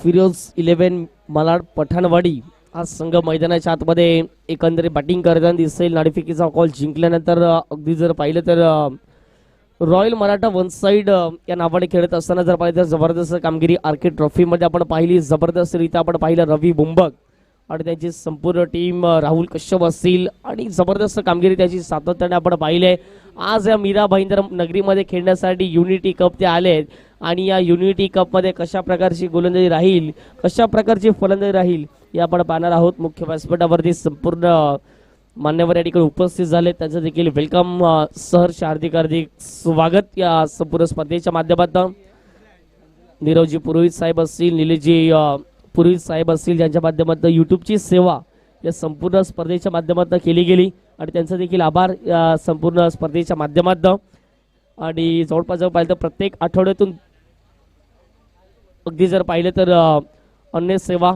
फिरोज 11 मलाड पठाणवाडी हा संघ मैदानाच्या आतमध्ये एकंदरीत बॅटिंग करताना दिसेल. नाणेफेकीचा कॉल जिंकल्यानंतर अगदी जर पाहिलं तर रॉयल मराठा वन साइड या नावाने खेळत असताना जर पाहिलं तर जबरदस्त कामगिरी आर्किड ट्रॉफीमध्ये आपण पाहिली. जबरदस्तरित्या आपण पाहिलं रवी बुंबक आणि त्यांची संपूर्ण टीम, राहुल कश्यप असतील आणि जबरदस्त कामगिरी त्याची सातत्याने आपण पाहिली आहे. आज या मीरा भाईंदर नगरीमध्ये खेळण्यासाठी युनिटी कप ते आले आहेत आणि या युनिटी कपमध्ये कशा प्रकारची गोलंदाजी राहील, कशा प्रकारची फलंदाजी राहील हे आपण पाहणार आहोत. मुख्य व्यासपीठावरती संपूर्ण मान्यवर या ठिकाणी उपस्थित झाले, त्यांचं देखील वेलकम, सहर्ष हार्दिक हार्दिक स्वागत या संपूर्ण स्पर्धेच्या माध्यमातून. नीरवजी पुरोहित साहेब असतील, निलेशजी पुरोहित साहेब असतील, ज्यांच्या माध्यमातून यूट्यूबची सेवा या संपूर्ण स्पर्धेच्या माध्यमातून केली गेली आणि त्यांचा देखील आभार या संपूर्ण स्पर्धेच्या माध्यमातून. आणि जवळपास जर पाहिलं तर प्रत्येक आठवड्यातून अगदी जर पाहिलं तर अन्य सेवा,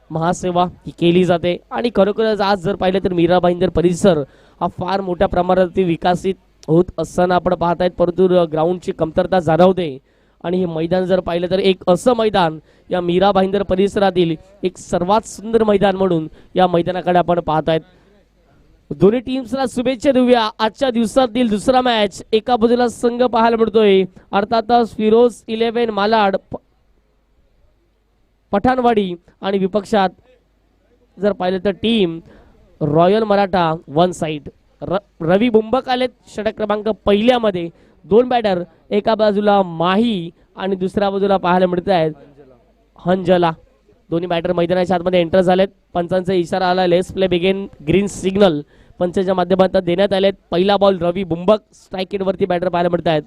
महासेवा ही केली जाते आणि खरोखरच आज जर पाहिलं तर मीरा भाईंदर परिसर हा फार मोठ्या प्रमाणात विकसित होत असताना आपण पाहत आहेत, परंतु ग्राउंडची कमतरता जाणवते. आणि हे मैदान जर पाहिलं तर एक असं मैदान या मीरा भाईंदर परिसरातील एक सर्वात सुंदर मैदान म्हणून या मैदानाकडे आपण पाहत आहेत. दोन्ही टीम्सला शुभेच्छा देऊया. आजच्या दिवसातील दुसरा मॅच एका बाजूला संघ पाहायला मिळतोय अर्थातच फिरोज 11 मालाड पठाणवाडी आणि विपक्षात जर पाहिलं तर team royal Maratha one side. Ravi Bumbak आलेत षटक क्रमांक पहिल्यामध्ये. दोन बॅटर, एका बाजूला माही आणि दुसऱ्या बाजूला पाहायला मिळत आहेत हंजला. दोन्ही बॅटर मैदानाच्या आतमध्ये एंटर झालेत. पंचांचा इशारा आला, let's play begin, green signal पंचांच्या माध्यमातून देण्यात आलेत. पहिला ball Ravi Bumbak, strike end वरती बॅटर पाहायला मिळत आहेत.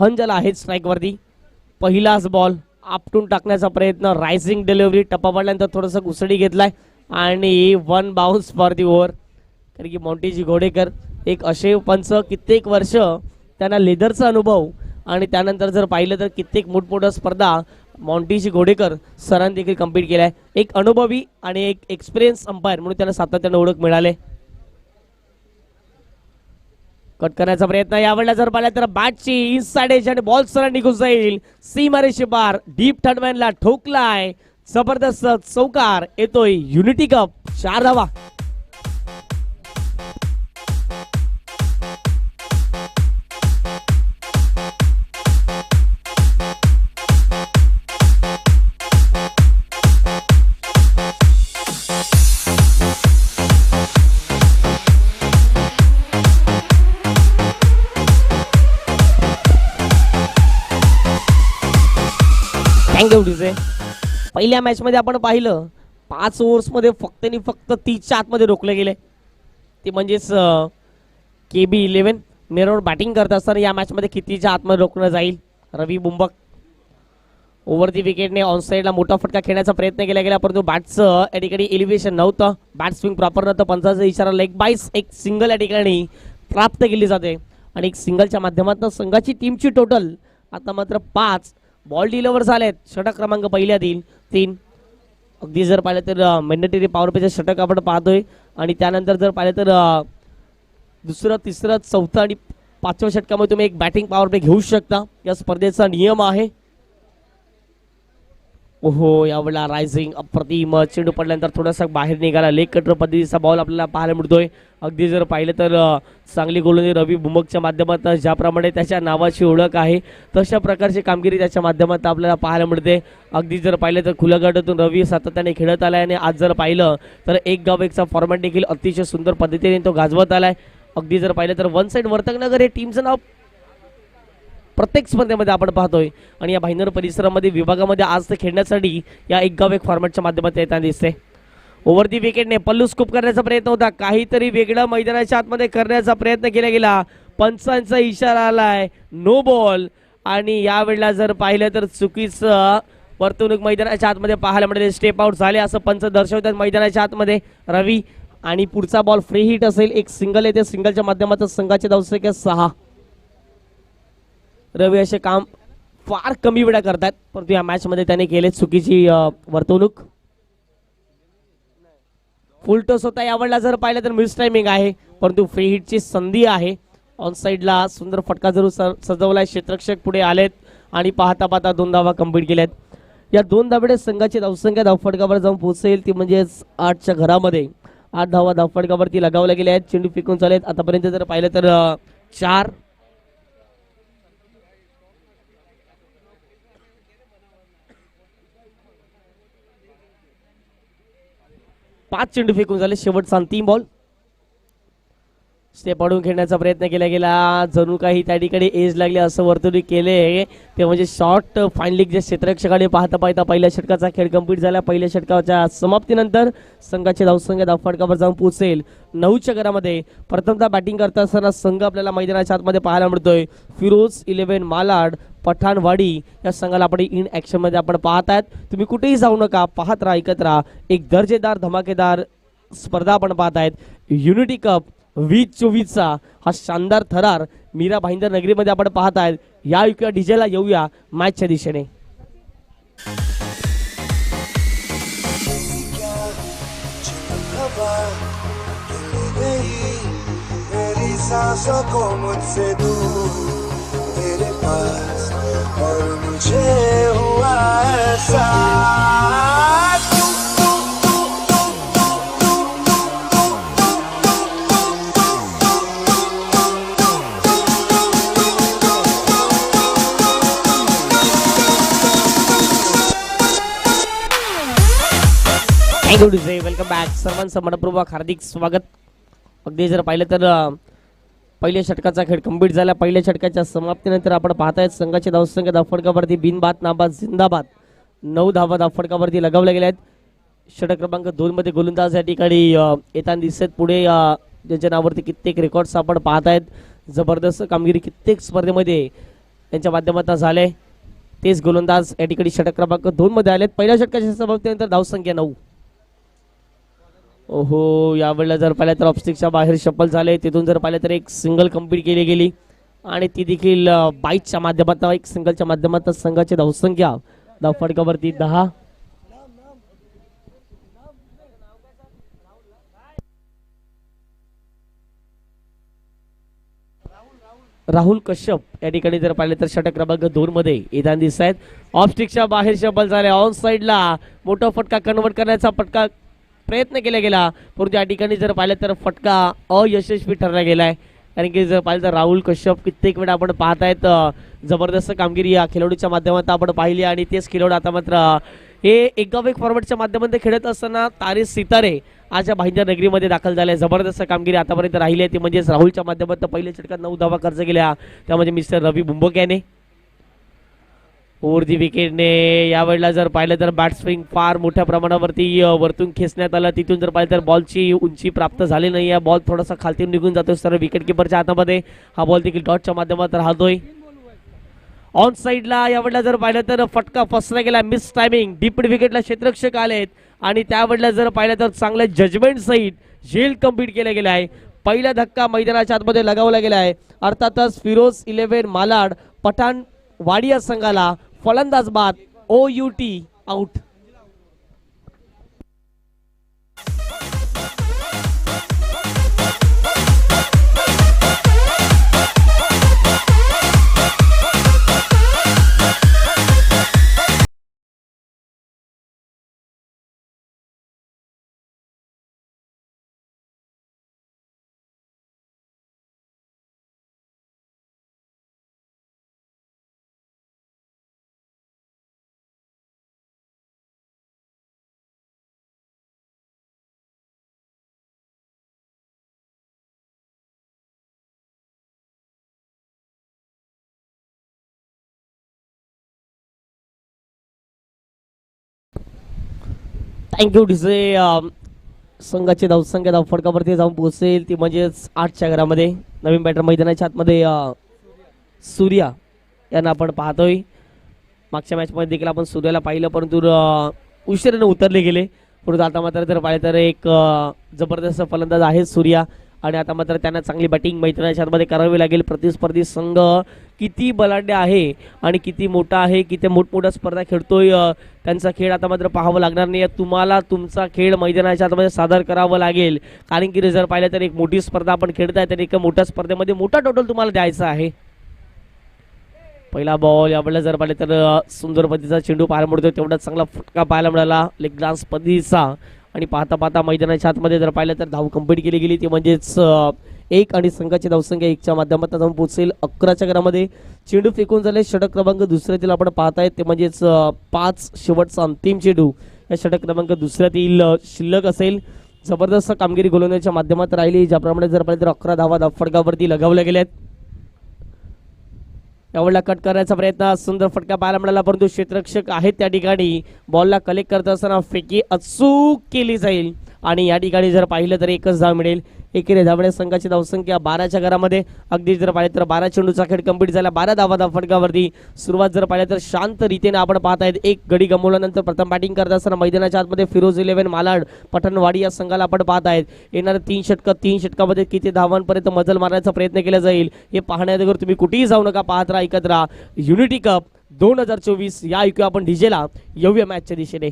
हंजला आहेत स्ट्राईक वरती. पहिलाच बॉल आपटून टाकण्याचा प्रयत्न, रायझिंग डिलिव्हरी, टप्पा पडल्यानंतर थोडंसं घुसडी घेतलाय आणि one bounce for the over. कारण की मॉन्टीजी घोडेकर एक असे पंच, कित्येक वर्ष त्यांना लेदरचा अनुभव आणि त्यानंतर जर पाहिलं तर कित्येक मोठमोठ्या स्पर्धा मॉन्टीजी घोडेकर सरांनी देखील कम्प्लीट केलाय. एक अनुभवी आणि एक एक्सपिरियन्स अंपायर म्हणून त्यांना सातत्याने ओळख मिळाले. कट करण्याचा प्रयत्न यावेळेला जर पाहिला तर बॅटची इनसाइड एज आणि बॉल सरळ निघून जाईल. सीमारेषे पार डीप थर्डमॅनला ठोकलाय. जबरदस्त चौकार येतोय. युनिटी कप 4 धावा. पहिल्या मॅच मध्ये आपण पाहिलं 5 ओव्हर्स मध्ये फक्त आणि फक्त 30च्या आतमध्ये रोखले गेले. ते म्हणजेच KB 11 मेरवर बॅटिंग करत असताना या मॅच मध्ये कितीच्या आतमध्ये रोखलं जाईल. रवी बुंबक ओव्हर दी विकेटने ऑन साइडला मोठा फटका खेळण्याचा प्रयत्न केला गेला, परंतु बॅटचं या ठिकाणी एलिव्हेशन नव्हतं. बॅट स्विंग प्रॉपर नव्हतं. पंचाचा इशारा लेग बाईस, एक सिंगल या ठिकाणी प्राप्त केली जाते आणि एक सिंगलच्या माध्यमातून संघाची टीमची टोटल आता मात्र 5 बॉल डिलिव्हर झालेत. षटक क्रमांक पहिल्यातील 3. अगदी जर पाहिलं तर मॅन्डेटरी पॉवर प्लेचं षटक आपण पाहतोय आणि त्यानंतर जर पाहिलं तर दुसरं, तिसरं, चौथं आणि 5व्या षटकामध्ये तुम्ही एक बॅटिंग पॉवर प्ले घेऊ शकता. या स्पर्धेचा नियम आहे. ओहो, यावेळेला रायझिंग अप्रतिम चेंडू पडल्यानंतर थोडासा बाहेर निघाला. लेग कटर पद्धतीचा बॉल आपल्याला पाहायला मिळतोय. अगदी जर पाहिलं तर चांगली गोलंदाजी रवी बुंबकच्या माध्यमातून, ज्याप्रमाणे त्याच्या नावाची ओळख आहे तशा प्रकारची कामगिरी त्याच्या माध्यमातून आपल्याला पाहायला मिळते. अगदी जर पाहिलं तर खुल्या गटातून रवी सातत्याने खेळत आलाय आणि आज जर पाहिलं तर एक गाव एकचा फॉर्मॅट देखील अतिशय सुंदर पद्धतीने तो गाजवत आलाय. अगदी जर पाहिलं तर वन साइड वर्तकनगर हे टीमचं नाव प्रत्येक स्पर्धेमध्ये आपण पाहतोय आणि या भाईंदर परिसरामध्ये विभागामध्ये आज ते खेळण्यासाठी या एक गाव एक फॉर्मॅटच्या माध्यमातून येताना दिसते. ओव्हर दी विकेटने पल्लू स्कूप करण्याचा प्रयत्न होता. काहीतरी वेगळं मैदानाच्या आतमध्ये करण्याचा प्रयत्न केला गेला. पंचांचा इशारा आलाय, नो बॉल. आणि यावेळेला जर पाहिलं तर चुकीचं वर्तणूक मैदानाच्या आतमध्ये पाहायला मिळते. स्टेप आउट झाले असं पंच दर्शवतात मैदानाच्या आतमध्ये. रवी आणि पुढचा बॉल फ्री हिट असेल. एक सिंगल येते. सिंगलच्या माध्यमातून संघाचे धावसंख्या 6. रवी असे काम फार कमी वेळा करतात, परंतु या मॅच मध्ये त्याने केले चुकीची वर्तवणूक. फुल टॉस होता. यावेळेला जर पाहिलं तर मिस टायमिंग आहे, परंतु फ्री हिटची संधी आहे. ऑन साइडला सुंदर फटका जरूर सजवलाय. क्षेत्ररक्षक पुढे आलेत आणि पाहता पाहता 2 धावा कंप्लीट केल्यात. या 2 धावेने संघाची धावसंख्या धावफटकावर जाऊन पोहोचेल ती म्हणजेच 8च्या घरामध्ये. 8 धावा धावफटकावरती लगावल्या गेल्या आहेत. चेंडू फेकून चालेत आतापर्यंत जर पाहिलं तर 4. पाच चेंडू फेकून झाले. शेवटचा अंतिम बॉल. स्टेप अडून खेळण्याचा प्रयत्न केला गेला. जणू काही त्या ठिकाणी एज लागले असं वर्तणूक केले. ते म्हणजे शॉर्ट फायनली जे क्षेत्ररक्षकाने पाहता पाहता पहिल्या षटकाचा खेळ कंप्लीट झाला. पहिल्या षटकाच्या समाप्तीनंतर संघाची धावसंख्या धावफटकावर जाऊन पोहोचेल 9च्या घरामध्ये. प्रथमतः बॅटिंग करत असताना संघ आपल्याला मैदानाच्या आतमध्ये पाहायला मिळतोय. फिरोज 11 मालाड पठाणवाडी या संघाला आपण इन ऍक्शन मध्ये आपण पाहत आहात. तुम्ही कुठेही जाऊ नका, पाहत राहा, ऐकत राहा. एक दर्जेदार धमाकेदार स्पर्धा आपण पाहत आहेत. युनिटी कप 2024चा हा शानदार थरार मीरा भाईंदर नगरीमध्ये आपण पाहत आहेत. या ऐकूया डीजेला, येऊया मॅचच्या दिशेने. Welcome back. सर्वांचं मनपूर्वक हार्दिक स्वागत. अगदी जर पाहिलं तर पहिल्या षटकाचा खेळ कंप्लीट झाला. पहिल्या षटकाच्या समाप्तीनंतर आपण पाहतायत संघाची धावसंख्या धावफटकावरती बिनबाद नाबाद जिंदाबाद 9 धावा धावफटकावरती लगावल्या गेल्या आहेत. षटक क्रमांक 2 मध्ये गोलंदाज या ठिकाणी येताना दिसत. पुढे ज्यांच्या नावावरती कित्येक रेकॉर्ड्स आपण पाहतायत. जबरदस्त कामगिरी कित्येक स्पर्धेमध्ये त्यांच्या माध्यमातून झाले. तेच गोलंदाज या ठिकाणी षटक क्रमांक 2 मध्ये आलेत. पहिल्या षटकाच्या समाप्तीनंतर धावसंख्या 9. ओहो, यावेळेला जर पाहिलं तर ऑफस्टिकच्या बाहेर शफल झाले. तिथून जर पाहिलं तर एक सिंगल कंप्लीट केली गेली आणि ती देखील बाईटच्या माध्यमातून एक सिंगलच्या माध्यमातून संघाची धावसंख्या धावफटकावरती 10. राहुल कश्यप या ठिकाणी जर पाहिलं तर षटक क्रमांक 2 मध्ये येताना दिसत आहेत. ऑफस्टिकच्या बाहेर शफल झाले. ऑन साईडला मोठा फटका कन्वर्ट करण्याचा फटका प्रयत्न केला गेला, परंतु या ठिकाणी जर पाहिलं तर फटका अयशस्वी ठरला गेलाय. कारण की जर पाहिलं तर राहुल कश्यप कित्येक वेळा आपण पाहतायत जबरदस्त कामगिरी या खेळाडूच्या माध्यमातून आपण पाहिली. आणि तेच खेळाडू आता मात्र हे एकावेक फॉर्मॅटच्या माध्यमातून खेळत असताना तारे सितारे आज या भाईंदर नगरीमध्ये दाखल झाले. जबरदस्त कामगिरी आतापर्यंत राहिली आहे ती म्हणजेच राहुलच्या माध्यमातून पहिल्या षटकात 9 धावा खर्च केल्या. त्यामध्ये मिस्टर रवी बुंबक याने ओव्हर दी विकेटने यावेळेला जर पाहिलं तर बॅट स्विंग फार मोठ्या प्रमाणावरती वरतून खेचण्यात आलं. तिथून जर पाहिलं तर बॉलची उंची प्राप्त झाली नाही आहे. बॉल थोडासा खालती निघून जातोय सर्व विकेट किपरच्या हातामध्ये. हा बॉल देखील डॉटच्या माध्यमातून राहतोय. ऑन साईडला यावेळेला जर पाहिलं तर फटका फसला गेला. Miss timing. डीप विकेटला क्षेत्ररक्षक आलेत आणि त्यावेळेला जर पाहिलं तर चांगल्या जजमेंट सहित झेल कंप्लीट केला गेला आहे. पहिला धक्का मैदानाच्या आतमध्ये लगावला गेला आहे. अर्थातच फिरोज 11 मालाड पठाण वाडी या संघाला फलंदाज बाद. OUT out. Thank you DJ. संघाची धावसंख्या धावफटकावरती जाऊन पोहोचेल ती म्हणजेच 8च्या घरामध्ये. नवीन बॅटर मैदानाच्या आतमध्ये सूर्या यांना आपण पाहतोय. मागच्या मॅचमध्ये देखील आपण सूर्याला पाहिलं परंतु उशिराने उतरले गेले. परंतु आता मात्र जर पाहिलं तर एक जबरदस्त फलंदाज आहे सूर्या आणि आता मात्र त्यांना चांगली बॅटिंग मैदानाच्या आतमध्ये करावी लागेल. प्रतिस्पर्धी संघ किती बलाढ्य आहे आणि किती मोठा आहे, किती मोठमोठ्या स्पर्धा खेळतोय त्यांचा खेळ आता मात्र पाहावं लागणार नाही. तुम्हाला तुमचा खेळ मैदानाच्या आतमध्ये सादर करावं लागेल. कारण की जर पाहिलं तर एक मोठी स्पर्धा आपण खेळताय तर एका मोठ्या स्पर्धेमध्ये मोठा टोटल तुम्हाला द्यायचा आहे. पहिला बॉल यावेळेला जर पाहिले तर सुंदर पद्धतीचा चेंडू पाहायला मिळतो, तेवढा चांगला फटका पाहायला मिळाला लेग ग्रास पद्धतीचा. आणि पाहता पाहता मैदानाच्या आतमध्ये जर पाहिलं तर धाव कंप्लीट केली गेली ती म्हणजेच 1 आणि संघाची धावसंख्या 1च्या माध्यमातून जाऊन पोहोचेल 11च्या घरामध्ये. चेंडू फेकून झाले षटक क्रमांक दुसऱ्यातील आपण पाहतायत ते म्हणजेच 5 शेवटचा अंतिम चेंडू या षटक क्रमांक दुसऱ्यातील शिल्लक असेल. जबरदस्त कामगिरी गोलंदाजीच्या माध्यमात राहिली, ज्याप्रमाणे जर पाहिलं तर 11 धावा धावफटकावरती लगावल्या गेल्यात. यावेळेला कट करण्याचा प्रयत्न, सुंदर फटका पाहायला मिळाला परंतु क्षेत्ररक्षक आहेत त्या ठिकाणी. बॉलला कलेक्ट करत असताना फेकी अचूक केली जाईल आणि या ठिकाणी जर पाहिलं तर एकच धाव मिळेल. एकेरी धावणे संघाची धावसंख्या 12च्या घरामध्ये. अगदी जर पाहिलं तर 12 चेंडूचा खेळ कंप्लीट झाला, 12 धावा धावफटकावरती. सुरुवात जर पाहिलं तर शांत रीतीने आपण पाहतायत. एक गडी गमावल्यानंतर प्रथम बॅटिंग करत असताना मैदानाच्या आतमध्ये फिरोज 11 मालाड पठणवाडी या संघाला आपण पाहतायत. येणाऱ्या 3 षटकामध्ये किती धावांपर्यंत मजल मारण्याचा प्रयत्न केला जाईल हे पाहण्याअगोदर तुम्ही कुठेही जाऊ नका, पाहत राहा, ऐकत राहा. युनिटी कप 2024 या ऐकूया आपण डीजेला येऊया मॅचच्या दिशेने.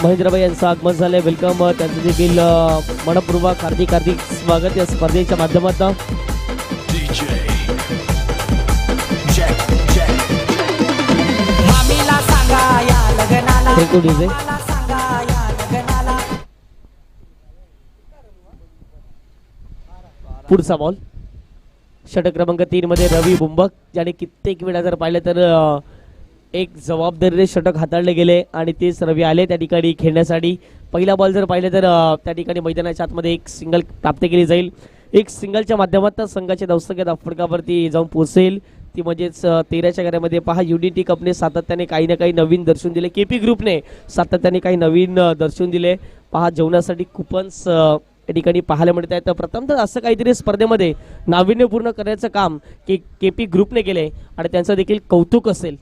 महेंद्रभाई यांचं आगमन झालंय, वेलकम. त्यांचं देखील मनपूर्वक हार्दिक स्वागत या स्पर्धेच्या माध्यमातून. Thank you DJ. पुढचा बॉल षटक क्रमांक 3 मध्ये रवी बुंबक, ज्याने कित्येक वेळा जर पाहिलं तर एक जबाबदारीने षटक हाताळले गेले आणि तेच रवी आले त्या ठिकाणी खेळण्यासाठी. पहिला बॉल जर पाहिलं तर त्या ठिकाणी मैदानाच्या आतमध्ये एक सिंगल प्राप्त केली जाईल. एक सिंगलच्या माध्यमातून संघाच्या धावसंख्या धावफटकावरती जाऊन पोहोचेल ती म्हणजेच 13च्या घरामध्ये. पहा, युनिटी कपने सातत्याने काही ना काही नवीन दर्शवून दिले, केपी ग्रुपने सातत्याने काही नवीन दर्शवून दिले. पहा, जेवणासाठी कुपन्स या ठिकाणी पाहायला मिळत आहे. तर प्रथमतः असं काहीतरी स्पर्धेमध्ये नाविन्यपूर्ण करण्याचं काम केपी ग्रुपने केले आणि त्यांचं देखील कौतुक असेल.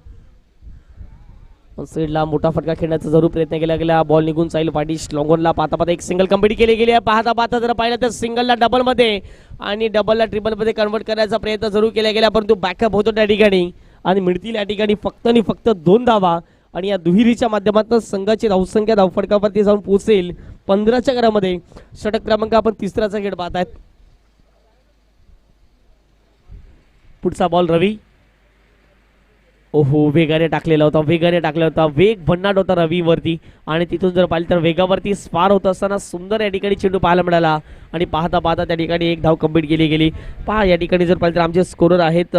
साईडला मोठा फटका खेळण्याचा जरूर प्रयत्न केला गेला. बॉल निघून जाईल पाठीश लॉंगॉनला. पाहता पाहता एक सिंगल कंप्लीट केली गेली आहे. पाहता पाहता जर पाहिलं तर सिंगलला डबलमध्ये आणि डबलला ट्रिपलमध्ये कन्वर्ट करण्याचा प्रयत्न जरूर केला गेला परंतु बॅकअप होतो त्या ठिकाणी आणि मिळतील या ठिकाणी फक्त आणि फक्त 2 धावा. आणि या दुहेरीच्या माध्यमातून संघाची धावसंख्या धावफटकावरती जाऊन पोहोचेल 15च्या घरामध्ये. षटक क्रमांक आपण 3रा खेळ पाहतायत. पुढचा बॉल रवी. ओहो, वेगाने टाकलेला होता, वेग भन्नाट होता रवीवरती आणि तिथून जर पाहिलं तर वेगावरती स्पार होत असताना सुंदर या ठिकाणी चेंडू पाहायला मिळाला आणि पाहता पाहता त्या ठिकाणी एक धाव कंप्लीट केली गेली. पहा, या ठिकाणी जर पाहिलं तर आमचे स्कोरर आहेत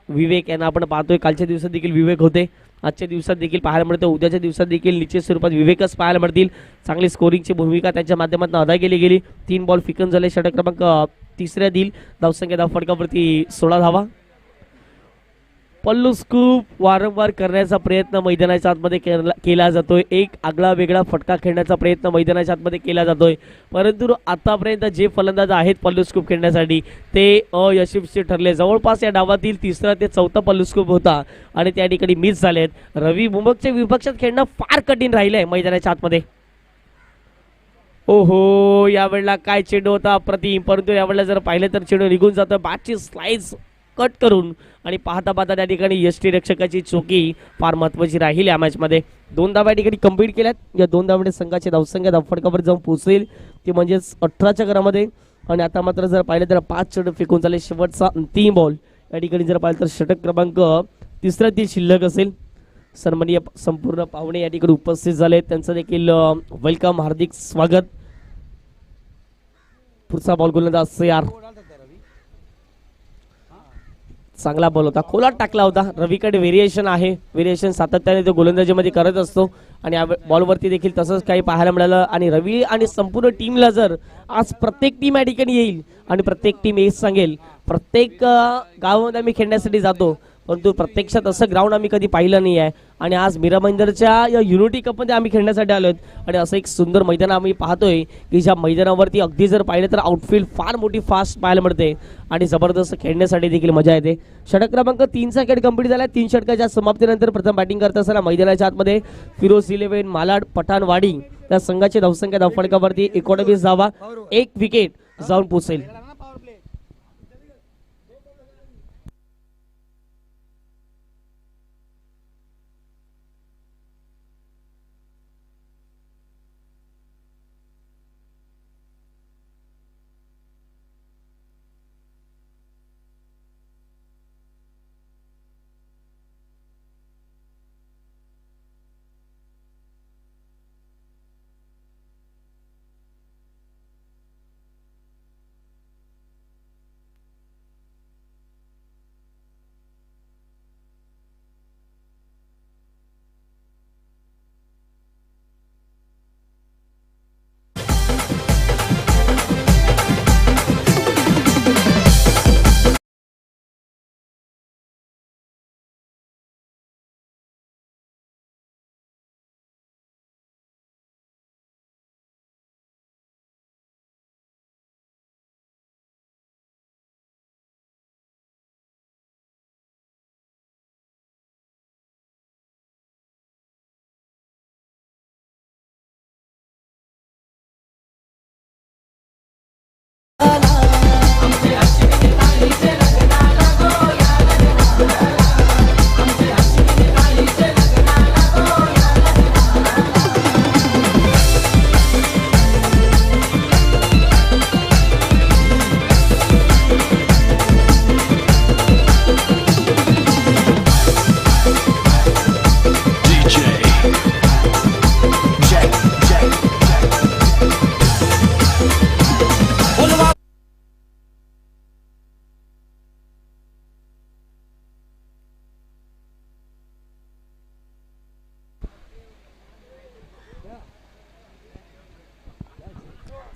विवेक यांना आपण पाहतोय. कालच्या दिवसात देखील विवेक होते, आजच्या दिवसात देखील पाहायला मिळतं, उद्याच्या दिवसात देखील निश्चित स्वरूपात विवेकच पाहायला मिळतील. चांगली स्कोरिंगची भूमिका त्यांच्या माध्यमातून अदा केली गेली. 3 बॉल फिकन झाले. षटक क्रमांक 3 देईल. धावसंख्या धावफटकावरती 16 धावा. पल्लू स्कूप वारंवार करण्याचा प्रयत्न मैदानाच्या आतमध्ये केला जातोय. एक आगळा वेगळा फटका खेळण्याचा प्रयत्न मैदानाच्या आतमध्ये केला जातोय परंतु आतापर्यंत जे फलंदाज आहेत पल्लू स्कूप खेळण्यासाठी ते अयशस्वी ठरले. जवळपास या डावातील 3रा ते 4था पल्लू स्कूप होता आणि त्या ठिकाणी मिस झालेत. रवी बुंबकच्या विपक्षात खेळणं फार कठीण राहिलंय मैदानाच्या आतमध्ये. ओहो, यावेळेला काय चेंडू होता अप्रतिम परंतु यावेळेला जर पाहिलं तर चेंडू निघून जातो बॅटची स्लाइस कट करून आणि पाहता पाहता त्या ठिकाणी यष्टीरक्षकाची चुकी फार महत्त्वाची राहील या मॅचमध्ये. 2 धावा या ठिकाणी कंप्लीट केल्यात. या 2 धावांमध्ये संघाची धावसंख्या धावफटकावर जाऊन पोहोचेल ती म्हणजेच 18च्या घरामध्ये. आणि आता मात्र जर पाहिलं तर 5 चेंडू फेकून झाले. शेवटचा अंतिम बॉल या ठिकाणी जर पाहिलं तर षटक क्रमांक 3 शिल्लक असेल. सन्माननीय संपूर्ण पाहुणे या ठिकाणी उपस्थित झाले, त्यांचं देखील वेलकम, हार्दिक स्वागत. पुढचा बॉल गोलंदाज यार चांगला बॉल होता, खोलात टाकला होता. रवीकडे व्हेरिएशन आहे, व्हेरिएशन सातत्याने तो गोलंदाजीमध्ये करत असतो आणि बॉलवरती देखील तसंच काही पाहायला मिळालं. आणि रवी आणि संपूर्ण टीमला जर आज प्रत्येक टीम या ठिकाणी येईल आणि प्रत्येक टीम हेच सांगेल प्रत्येक गावामध्ये आम्ही खेळण्यासाठी जातो परंतु प्रत्यक्षात असं ग्राउंड आम्ही कधी पाहिलं नाही आहे. आणि आज मीरा भाईंदरच्या या युनिटी कपमध्ये आम्ही खेळण्यासाठी आलो आहेत आणि असं एक सुंदर मैदान आम्ही पाहतोय की ज्या मैदानावरती अगदी जर पाहिलं तर आउटफील्ड फार मोठी फास्ट पाहायला मिळते आणि जबरदस्त खेळण्यासाठी देखील मजा येते. षटक क्रमांक 3चा खेळ कंप्लीट झाला. 3 षटकाच्या समाप्तीनंतर प्रथम बॅटिंग करत असताना मैदानाच्या आतमध्ये फिरोज 11 मालाड पठाणवाडी त्या संघाची धावसंख्या धावफलकावरती 19 धावा, 1 विकेट जाऊन पोहोचेल.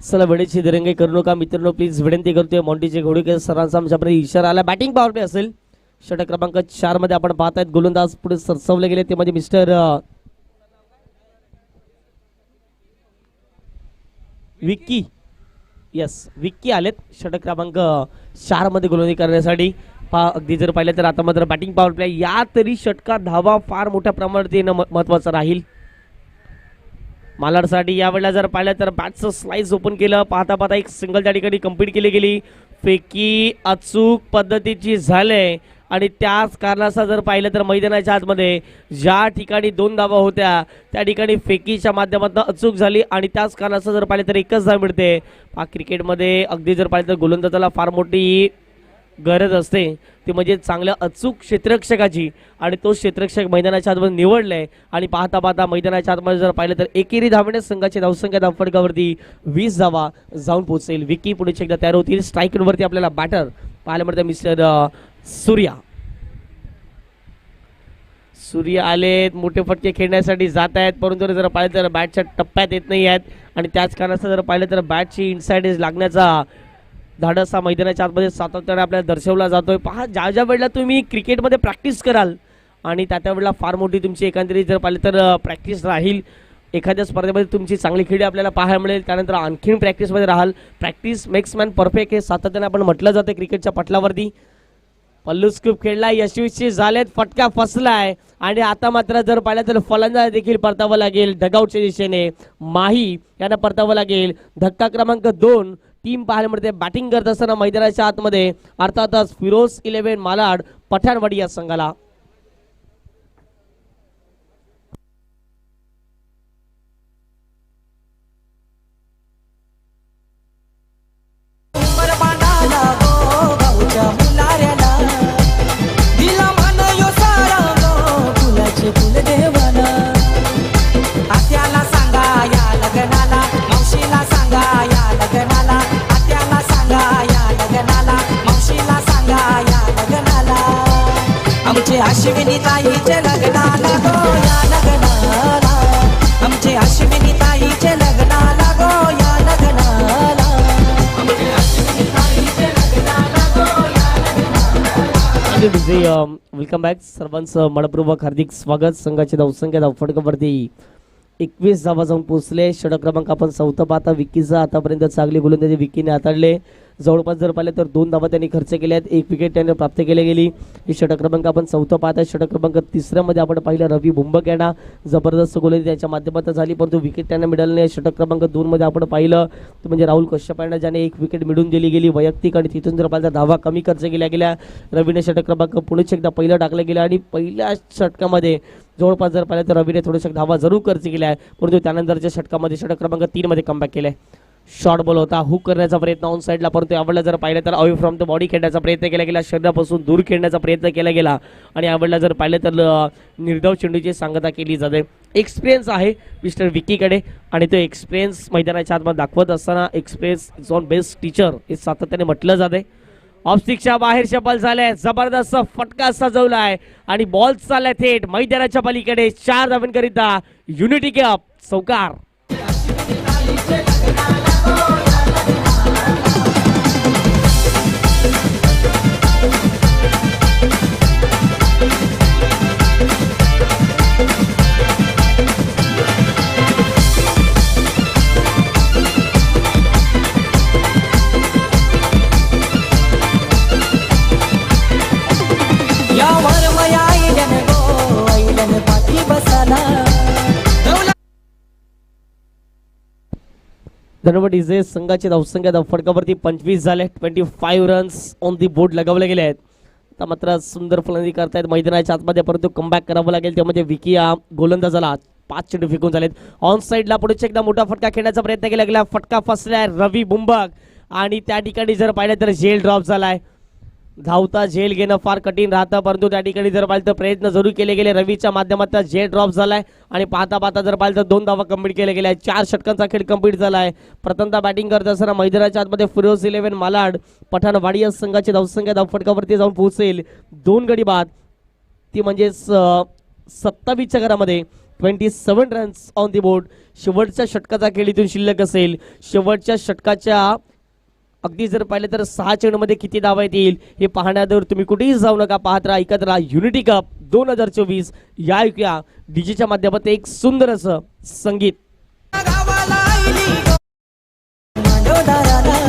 चला वेळेची दिरंगाई करू नका मित्रांनो, प्लीज विनंती करतोय. मॉन्टीचे घोडके सरांचा आमच्याकडे इशारा आला. बॅटिंग पॉवर प्ले असेल. षटक क्रमांक 4 मध्ये आपण पाहत आहेत गोलंदाज पुढे सरसवले गेले ते म्हणजे मिस्टर विक्की. यस, विक्की आलेत षटक क्रमांक 4 मध्ये गोलंदाजी करण्यासाठी. अगदी जर पाहिलं तर आता मात्र बॅटिंग पॉवर प्ले या तरी षटकात धावा फार मोठ्या प्रमाणात येणं महत्वाचं राहील. मालाडसाठी यावेळेला जर पाहिलं तर बॅटचं स्लाइस ओपन केलं. पाहता पाहता एक सिंगल त्या ठिकाणी कंप्लीट केली गेली. फेकी अचूक पद्धतीची झाले आणि त्याच कारणाचा जर पाहिलं तर मैदानाच्या आतमध्ये ज्या ठिकाणी 2 धावा होत्या त्या ठिकाणी फेकीच्या माध्यमातून अचूक झाली आणि त्याच कारणाचा जर पाहिलं तर 1च धाव मिळते. क्रिकेटमध्ये अगदी जर पाहिलं तर गोलंदाजाला फार मोठी गरज असते ती म्हणजे चांगल्या अचूक क्षेत्ररक्षकाची आणि तो क्षेत्ररक्षक मैदानाच्या आतमध्ये निवडलाय. आणि पाहता पाहता मैदानाच्या आतमध्ये जर पाहिलं तर एकेरी धावण्यास संघाची धावसंख्या धावफलकावरती 20 धावा जाऊन पोहोचेल. विकी पुढे एकदा तयार होतील. स्ट्राईकवरती आपल्याला बॅटर पाहायला मिळतं मिस्टर सूर्य आलेत. मोठे फटके खेळण्यासाठी जात आहेत परंतु जर पाहिलं तर बॅटच्या टप्प्यात येत नाही आहेत आणि त्याच कारणाचं जर पाहिलं तर बॅटची इनसाइड एज लागण्याचा धाडस हा मैदानाच्या आतमध्ये सातत्याने आपल्याला दर्शवला जातोय. पहा, ज्या ज्या वेळेला तुम्ही क्रिकेटमध्ये प्रॅक्टिस कराल आणि त्या वेळेला फार मोठी तुमची एकंदरीत जर पाहिलं तर प्रॅक्टिस राहील. एखाद्या स्पर्धेमध्ये तुमची चांगली खेळी आपल्याला पाहायला मिळेल. त्यानंतर आणखीन प्रॅक्टिसमध्ये राहाल. प्रॅक्टिस मेक्स मॅन परफेक्ट हे सातत्याने आपण म्हटलं जातं क्रिकेटच्या पटलावरती. पल्लू स्कूप खेळला, यशस्वी झालेत, फटका फसलाय आणि आता मात्र जर पाहिलं तर फलंदाज देखील परतावं लागेल. डगआउटच्या दिशेने माही यांना परतावं लागेल. धक्का क्रमांक 2 टीम पाहायला मिळते बॅटिंग करत असताना मैदानाच्या आतमध्ये अर्थातच फिरोज 11 मालाड पठाणवाडी या संघाला. अश्विनी ताईचे लग्नाला गो या लग्नाला, आमचे अश्विनी ताईचे लग्नाला गो या लग्नाला, आमचे अश्विनी ताईचे लग्नाला गो या लग्नाला. वेलकम बॅक सर्वांचं मनपूर्वक हार्दिक स्वागत. संघाचे धावसंख्या धावफटकावरती 21 धावा जाऊन पोहोचले. षटक क्रमांक आपण चौथा पाहता विकीचा आतापर्यंत चांगली गोलंदाजी विकीने हाताळले. जवळपास जर पाहिले तर 2 धावा त्यांनी खर्च केल्या आहेत, 1 विकेट त्यांनी प्राप्त केली गेली. हे षटक क्रमांक आपण चौथा पाहता. षटक क्रमांक तिसऱ्यामध्ये आपण पाहिलं रवी बुंबक यांना जबरदस्त गोलंदाजी त्यांच्या माध्यमातून झाली, परंतु विकेट त्यांना मिळाली नाही. षटक क्रमांक 2 मध्ये आपण पाहिलं तर म्हणजे राहुल कश्यप यांना ज्याने 1 विकेट मिळून दिली गेली वैयक्तिक, आणि तिथून जर पाहिलं धावा कमी खर्च केल्या गेल्या. रवीने षटक क्रमांक पुढेच एकदा पहिलं टाकलं गेलं आणि पहिल्या षटकामध्ये जवळपास जर पाहिलं तर रवीने थोड्याशा धावा जरूर खर्च केल्या आहे, परंतु त्यानंतरच्या षटकामध्ये षटक क्रमांक 3 मध्ये कमबॅक केलाय. शॉर्ट बॉल होता, हुक करण्याचा प्रयत्न ऑन साईडला, परंतु यावेळेला जर पाहिलं तर अवे फ्रॉम द बॉडी खेळण्याचा प्रयत्न केला गेला, शरीरापासून दूर खेळण्याचा प्रयत्न केला गेला. आणि यावेळेला जर पाहिलं तर निर्धाव चेंडूची सांगता केली जाते. एक्सपिरियन्स आहे मिस्टर विकीकडे, आणि तो एक्सपिरियन्स मैदानाच्या आतमध्ये दाखवत असताना experience is on best teacher हे सातत्याने म्हटलं जाते. ऑफस्टिकच्या बाहेरच्या बॉल झालाय, जबरदस्त फटका सजवला आहे आणि बॉल चाललाय थेट मैदानाच्या पलीकडे 4 धावांकरिता युनिटी कप चौकार. यावर मया ऐलन गो ऐलन पाठी बसाला. धन्यवाद इजे. संघाची धावसंख्या धावफटकावरती 25 झाले. 25 रन्स ऑन दी बोर्ड लगावले गेले आहेत. आता मात्र सुंदर फलंदाजी करतायत मैदानाच्या आतमध्ये, परंतु कमबॅक करावं लागेल. त्यामध्ये विकी हा गोलंदाजाला 5 चेंडू फेकून झालेत. ऑन साईडला पुढे एकदा मोठा फटका खेळण्याचा प्रयत्न केला गेला, फटका फसलाय रवी बुंबक, आणि त्या ठिकाणी जर पाहिलं तर झेल ड्रॉप झालाय. धावता झेल घेणं फार कठीण राहतं, परंतु त्या ठिकाणी जर पाहिलं तर प्रयत्न जरूर केले गेले. रवीच्या माध्यमातून झेल ड्रॉप झालाय आणि पाहता पाहता जर पाहिलं तर 2 धावा कंप्लीट केल्या गेल्या. 4 षटकांचा खेळ कंप्लीट झालाय. प्रथमतः बॅटिंग करत असताना मैदानाच्या आतमध्ये फिरोज 11 मालाड पठाणवाडी या संघाची धावसंख्या धावफटकावरती जाऊन पोहोचेल 2 गडी बाद. ती म्हणजे 27च्या घरामध्ये 27 रन्स ऑन दी बोर्ड. शेवटच्या षटकाचा खेळ इथून शिल्लक असेल. शेवटच्या षटकाच्या अगदी जर पाहिलं तर 6 चेंडूमध्ये किती धावा येतील हे पाहण्यावर तुम्ही कुठेही जाऊ नका, पाहत राहा, ऐकत राहा. युनिटी कप 2024 या ऐकूया डीजेच्या माध्यमातून एक सुंदर असं संगीत. गावाला आईली गो मंडोदराला.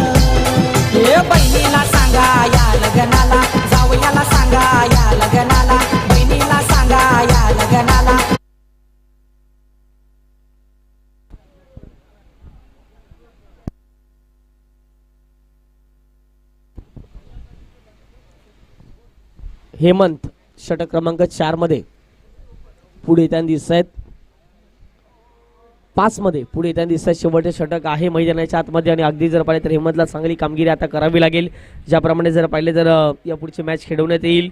ए बहिणीला सांगा या लग्नाला, जावयाला सांगा या लग्नाला, बहिणीला सांगा या लग्नाला. हेमंत षटक क्रमांक 4 मध्ये पुढे येताना दिसत आहेत. 5 मध्ये पुढे येताना दिसत आहेत. शेवटचे षटक आहे मैदानाच्या आतमध्ये, आणि अगदी जर पाहिले तर हेमंतला चांगली कामगिरी आता करावी लागेल. ज्याप्रमाणे जर पाहिले तर या पुढची मॅच खेळवण्यात येईल.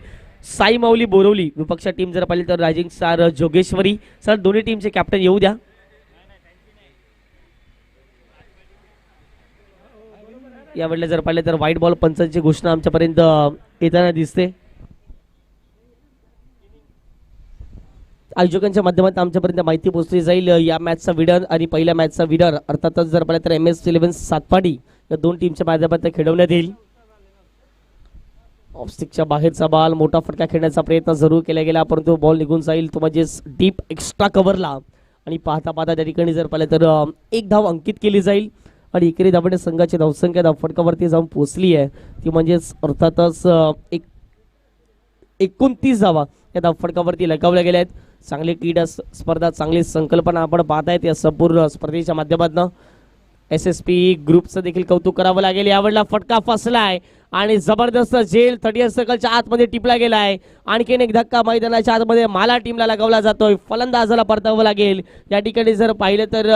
साई माऊली बोरवली विपक्ष टीम जर पाहिली तर रायझिंग स्टार जोगेश्वरी. सर दोन्ही टीमचे कॅप्टन येऊ द्या. यावेळेला जर पाहिले तर व्हाईट बॉल पंचांची घोषणा आमच्यापर्यंत येताना दिसते. आयोजकांच्या माध्यमातून आमच्यापर्यंत माहिती पोहोचली जाईल. या मॅचचा विनर आणि पहिल्या मॅचचा विनर अर्थातच जर पाहिलं तर MS11 सातपाडी या 2 टीमच्या माध्यमातून खेळवण्यात येईल. ऑफस्टिकच्या बाहेरचा बॉल, मोठा फटका खेळण्याचा प्रयत्न जरूर केला गेला, परंतु बॉल निघून जाईल तो म्हणजे डीप एक्स्ट्रा कव्हरला, आणि पाहता पाहता त्या ठिकाणी जर पाहिलं तर 1 धाव अंकित केली जाईल. आणि एकेरी धावणे संघाची धावसंख्या धावफटकावरती जाऊन पोहोचली आहे, ती म्हणजेच अर्थातच 29 धावा या धावफटकावरती लगावल्या गेल्या आहेत. चांगली क्रीडा स्पर्धा, चांगली संकल्पना आपण पाहतायत या संपूर्ण स्पर्धेच्या माध्यमातून. SSP ग्रुपचं देखील कौतुक करावं लागेल. यावेळेला फटका फसलाय आणि जबरदस्त झेल 30 सर्कलच्या आतमध्ये टिपला गेलाय. आणखीन एक धक्का मैदानाच्या आतमध्ये माला टीमला लगावला जातोय. फलंदाजाला परतावं लागेल. या ठिकाणी जर पाहिलं तर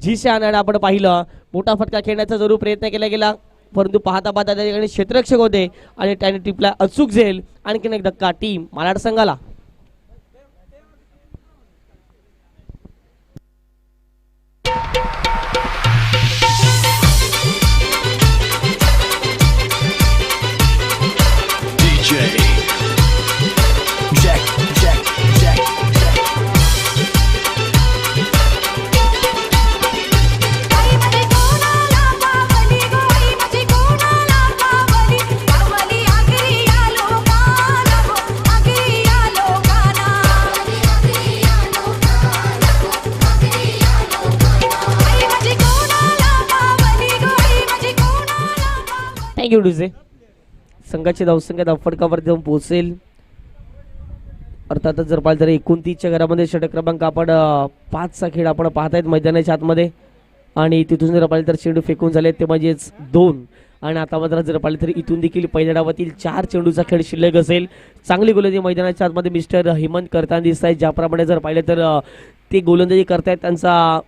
झिशान आपण पाहिलं मोठा फटका खेळण्याचा जरूर प्रयत्न केला गेला, परंतु पाहता पाहता त्या ठिकाणी क्षेत्ररक्षक होते आणि त्याने टिपला अचूक झेल. आणखीन एक धक्का टीम मालाड संघाला. कोणाला पावली गो आई माझी कोणाला पावली, पावली आगरी आलो थँक्यू डीजे. संघाची धावसंख्या धावफटकावरती जाऊन पोहोचेल. अर्थातच जर पाहिलं तर 29च्या घरामध्ये षटक क्रमांक आपण 5चा खेळ आपण पाहतायत मैदानाच्या आतमध्ये आणि तिथून जर पाहिलं तर चेंडू फेकून झाले ते म्हणजेच 2 आणि आता मात्र जर पाहिलं तर इथून देखील पहिल्या डावातील 4 चेंडूचा खेळ शिल्लक असेल. चांगली गोलंदाजी मैदानाच्या आतमध्ये मिस्टर हेमंत करताना दिसत आहेत. ज्याप्रमाणे जर पाहिलं तर ते गोलंदाजी करतायत त्यांचा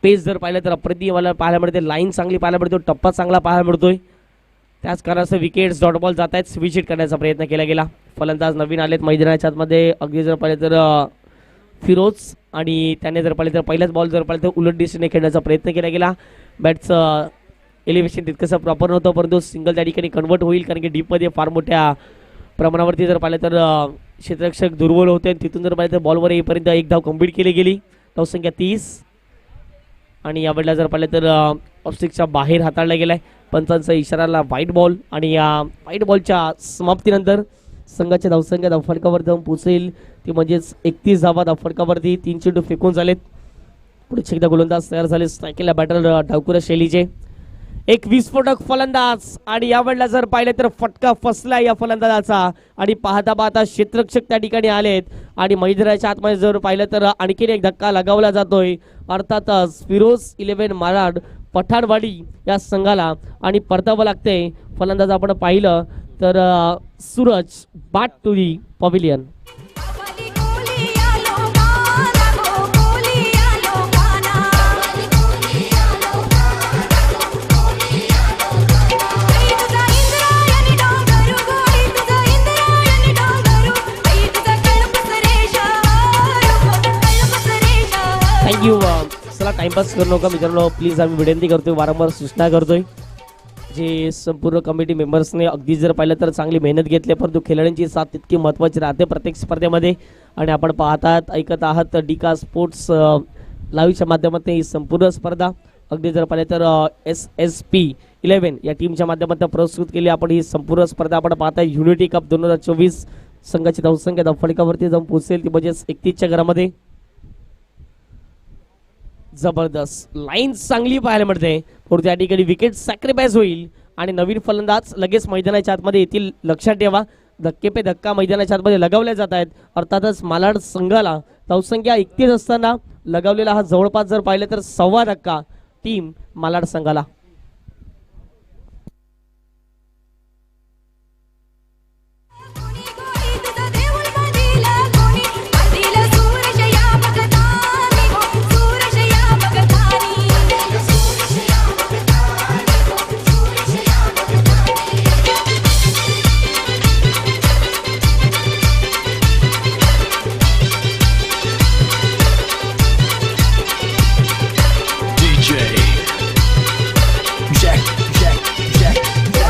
पेस जर पाहिलं तर अप्रतिम मला पाहायला मिळते. लाईन चांगली पाहायला मिळतो. टप्पा चांगला पाहायला मिळतोय. त्याच कारणास्तव विकेट्स डॉट बॉल जात आहेत. स्विच हिट करण्याचा प्रयत्न केला गेला. फलंदाज नवीन आलेत मैदानाच्या आतमध्ये. अगदी जर पाहिलं तर फिरोज आणि त्याने जर पाहिलं तर पहिलाच बॉल जर पाहिलं तर उलट दिशेने खेळण्याचा प्रयत्न केला गेला. बॅटचं एलिव्हेशन तितकंसं प्रॉपर नव्हतं परंतु सिंगल त्या ठिकाणी कन्वर्ट होईल कारण की डीपमध्ये फार मोठ्या प्रमाणावरती जर पाहिलं तर क्षेत्ररक्षक दुर्बल होते आणि तिथून जर पाहिलं तर बॉलवर येईपर्यंत एक धाव कंप्लीट केली गेली. धावसंख्या 30 आणि यावेळेला जर पाहिलं तर ऑफस्टिकच्या बाहेर हाताळला गेलाय. पंचांचा इशाराला व्हाईट बॉल आणि या व्हाईट बॉलच्या समाप्तीनंतर संघाच्या धावसंख्या धावफटकावर जाऊन पोहोचेल ती म्हणजेच 31 धावा धावफटकावरती. 3 चेंडू फेकून झालेत. पुढे एकदा गोलंदाज तयार झाले. स्ट्रायकिंगला बॅटर डावकुरा शैलीचे. एक विस्फोटक फलंदाज आणि यावेळेला जर पाहिलं तर फटका फसला या फलंदाजाचा आणि पाहता पाहता क्षेत्ररक्षक त्या ठिकाणी आलेत आणि मैदानाच्या आतमध्ये जर पाहिलं तर आणखीन एक धक्का लगावला जातोय. अर्थातच फिरोज 11 मालाड पठाणवाडी या संघाला आणि परतावं लागते. फलंदाज आपण पाहिलं तर सूरज बाट टू दी पवेलियन. थँक्यू. चला टाइमपास करू नका मित्रांनो प्लीज. आम्ही विनंती करतोय वारंवार सूचना करतोय. जे संपूर्ण कमिटी मेंबर्सने अगदी जर पाहिलं तर चांगली मेहनत घेतली परंतु खेळाडूंची साथ तितकी महत्त्वाची राहते प्रत्येक स्पर्धेमध्ये आणि आपण पाहतात ऐकत आहात डिका स्पोर्ट्स लाईव्हच्या माध्यमातून ही संपूर्ण स्पर्धा अगदी जर पाहिलं तर SSP 11 या टीमच्या माध्यमातून प्रस्तुत केली आपण ही संपूर्ण स्पर्धा आपण पाहताय. युनिटी कप 2024 संघाची धावसंख्या धावफटकावरती जाऊन पोहोचेल ती म्हणजेच 31च्या घरामध्ये. जबरदस्त लाईन चांगली पाहायला मिळते. पुढे त्या ठिकाणी विकेट सॅक्रिफाईस होईल आणि नवीन फलंदाज लगेच मैदानाच्या आतमध्ये येतील. लक्षात ठेवा धक्के पे धक्का मैदानाच्या आतमध्ये लगावले जात आहेत. अर्थातच मालाड संघाला धावसंख्या 31 असताना लगावलेला हा जवळपास जर पाहिलं तर 1.25 धक्का टीम मालाड संघाला.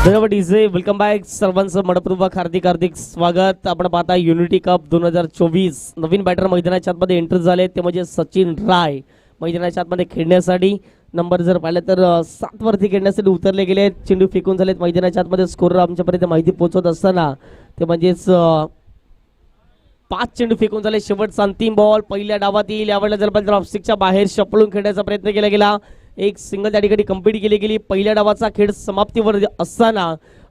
धन्यवाद डीजे. वेलकम बॅक सर्वांचं मनपूर्वक हार्दिक हार्दिक स्वागत. आपण पाहता युनिटी कप 2024 नवीन बॅटर मैदानाच्या आतमध्ये एंटर झाले ते म्हणजे सचिन राय मैदानाच्या आतमध्ये खेळण्यासाठी. नंबर जर पाहिलं तर 7 वरती खेळण्यासाठी उतरले गेले. चेंडू फेकून झालेत मैदानाच्या आतमध्ये. स्कोरर आमच्यापर्यंत माहिती पोहोचवत असताना ते म्हणजेच 5 चेंडू फेकून झाले. शेवटचा अंतिम बॉल पहिल्या डावातील यावेळेला जर पाहिलं तर ऑफस्टिकच्या बाहेर शपळून खेळण्याचा प्रयत्न केला गेला. एक सिंगल त्या ठिकाणी कंप्लीट केली गेली. पहिल्या डावाचा खेळ समाप्तीवर असताना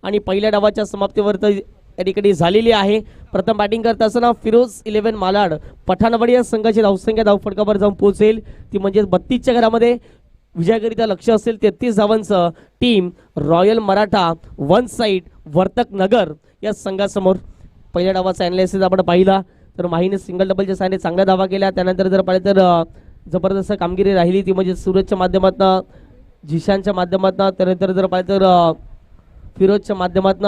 आणि पहिल्या डावाच्या समाप्तीवर त्या ठिकाणी झालेली आहे. प्रथम बॅटिंग करत असताना फिरोज 11 मालाड पठाणवाडी या संघाची धावसंख्या धावफटकावर जाऊन पोहोचेल ती म्हणजे 32च्या घरामध्ये. विजयाकरिता लक्ष असेल 33 धावांचं team royal Maratha one side Vartak Nagar या संघासमोर. पहिल्या डावाचा अॅनालिसिस आपण पाहिला तर माहीने सिंगल डबलच्या साहाय्याने चांगल्या धावा केल्या. त्यानंतर जर पाहिलं तर जबरदस्त कामगिरी राहिली ती म्हणजे सूरजच्या माध्यमातून, झिशानच्या माध्यमातून, त्यानंतर जर पाहिलं तर फिरोजच्या माध्यमातून,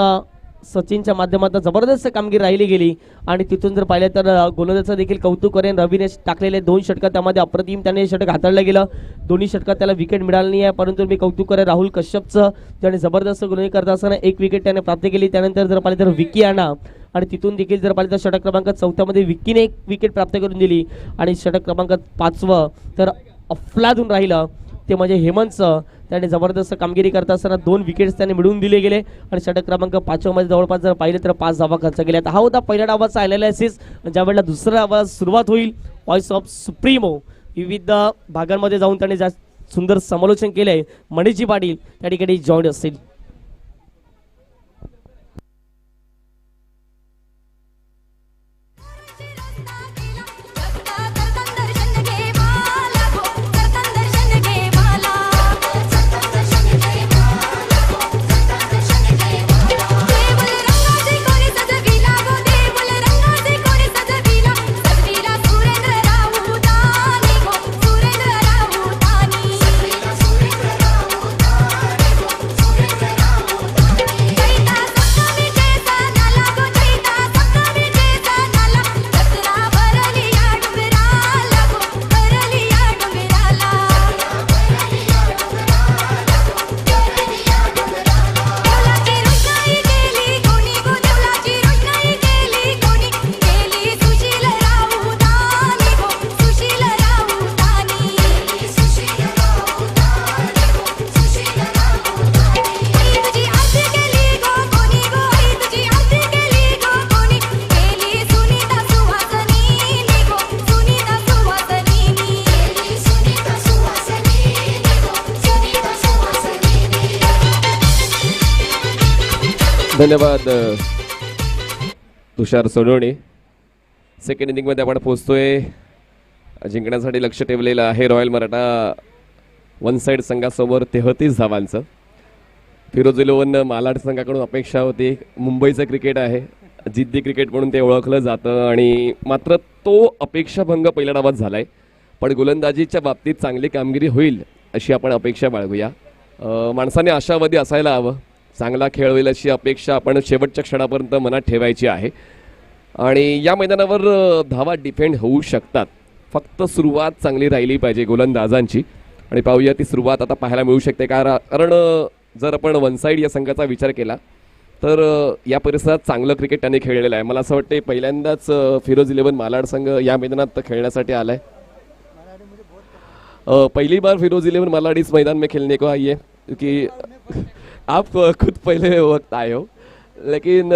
सचिनच्या माध्यमातून जबरदस्त कामगिरी राहिली गेली. आणि तिथून जर पाहिलं तर गोलंदाजाचं देखील कौतुक करेन. रवीने टाकलेले 2 षटकं त्यामध्ये अप्रतिम त्याने षटक हाताळलं गेलं. दोन्ही षटकात त्याला विकेट मिळाली नाही आहे परंतु मी कौतुक करेन राहुल कश्यपचं ज्याने जबरदस्त गोलंदाजी करत असताना 1 विकेट त्याने प्राप्त केली. त्यानंतर जर पाहिलं तर विकी आणा आणि तिथून देखील जर पाहिलं तर षटक क्रमांक 4 विकीने 1 विकेट प्राप्त करून दिली. आणि षटक क्रमांक 5 तर अफलातून राहिलं ते म्हणजे हेमंतचं. त्याने जबरदस्त कामगिरी करत असताना 2 विकेट्स त्याने मिळवून दिले गेले. आणि षटक क्रमांक 5 मध्ये जवळपास जर पाहिलं तर 5 धावा खर्च केल्या. हा होता पहिल्या डावाचा अनालिसिस. ज्यावेळेला दुसऱ्या डावाला सुरुवात होईल व्हॉइस ऑफ सुप्रीमो विविध भागांमध्ये जाऊन त्याने सुंदर समालोचन केलंय. मणिजी पाटील त्या ठिकाणी जॉईन असतील. धन्यवाद तुषार सोनवणे. सेकंड इनिंगमध्ये आपण पोहोचतोय. जिंकण्यासाठी लक्ष ठेवलेलं आहे रॉयल मराठा वन साईड संघासमोर 33 धावांचं. फिरोज 11 मालाड संघाकडून अपेक्षा होती. मुंबईचं क्रिकेट आहे, जिद्दी क्रिकेट म्हणून ते ओळखलं जातं आणि मात्र तो अपेक्षाभंग पहिल्या डावात झाला आहे. पण गोलंदाजीच्या बाबतीत चांगली कामगिरी होईल अशी आपण अपेक्षा बाळगूया. माणसाने आशावादी असायला हवं. चांगला खेळ होईल अशी अपेक्षा आपण शेवटच्या क्षणापर्यंत मनात ठेवायची आहे. आणि या मैदानावर धावा डिफेंड होऊ शकतात. फक्त सुरुवात चांगली राहिली पाहिजे गोलंदाजांची. आणि पाहूया ती सुरुवात आता पाहायला मिळू शकते. कारण जर आपण वन साईड या संघाचा विचार केला तर या परिसरात चांगलं क्रिकेट त्यांनी खेळलेलं आहे. मला असं वाटतं पहिल्यांदाच फिरोज 11 मालाड संघ या मैदानात खेळण्यासाठी आला है. पहली बार फिरोज 11 मालाड इस मैदान में खेलने को आई है क्योंकि आप खुद पहले वक्त आए हो. लेकिन